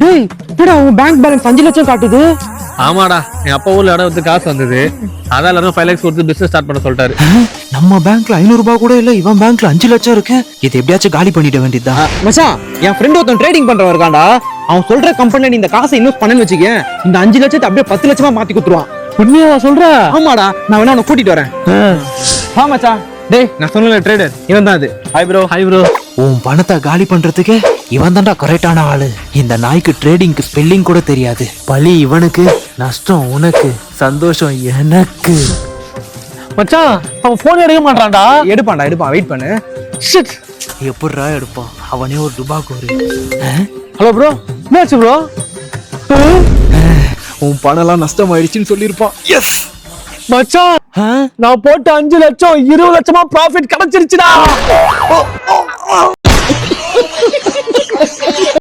டேய் என்னடா உன் பேங்க் பேலன்ஸ் 5 லட்சம் காட்டுது? ஆமாடா, என் அப்பா ஊர்ல இடம் வந்து காசு வந்தது, அதான் எல்லாரும் 5 lakhs கொடுத்து பிசினஸ் ஸ்டார்ட் பண்ண சொல்லிட்டாரு. நம்ம பேங்க்ல 500 ரூபாய் கூட இல்ல, இவன் பேங்க்ல 5 லட்சம் இருக்கு. இது எப்படியாச்சும் காலி பண்ணிட வேண்டியதுதான். மச்சான், என் ஃப்ரெண்ட் ஒருத்தன் ட்ரேடிங் பண்றவன் இருக்கான்டா. அவன் சொல்ற கம்பெனில நீ இந்த காசை இன்வெஸ்ட் பண்ணேன்னு வச்சுக்க, இந்த 5 லட்சத்தை அப்படியே 10 லட்சமா மாத்தி குடுத்துருவான். உண்மையா சொல்ற? ஆமாடா, நான் வேணா உன்னை கூட்டிட்டு வரேன். வா மச்சான். டேய், நான் சொன்னல ட்ரேடர் இவன் தான் அது. Hi bro. Hi bro. உன் பணத்தை காலி பண்றதுக்கு இவன் தான்டா கரெக்டான ஆளு. இந்த நாய்க்கு ட்ரேடிங்க்கு ஸ்பெல்லிங் கூட தெரியாது. பழி இவனுக்கு, நஷ்டம் உனக்கு, சந்தோஷம் எனக்கு. மச்சான், அவன் போன் எடுக்க மாட்டான்டா. எடுப்பான், வெயிட் பண்ணு. ஷிட். எப்படிடா எடுப்பான்? அவனே ஒரு டுபாக்கூரு. ஹலோ ப்ரோ, என்னாச்சு ப்ரோ? உன் பணம்லாம் நஷ்டம் ஆயிடுச்சுன்னு சொல்லியிருப்பான். எஸ் மச்சான், நான் போட்ட 5 லட்சம் 20 லட்சமா ப்ராஃபிட் கிடைச்சிருச்சுடா.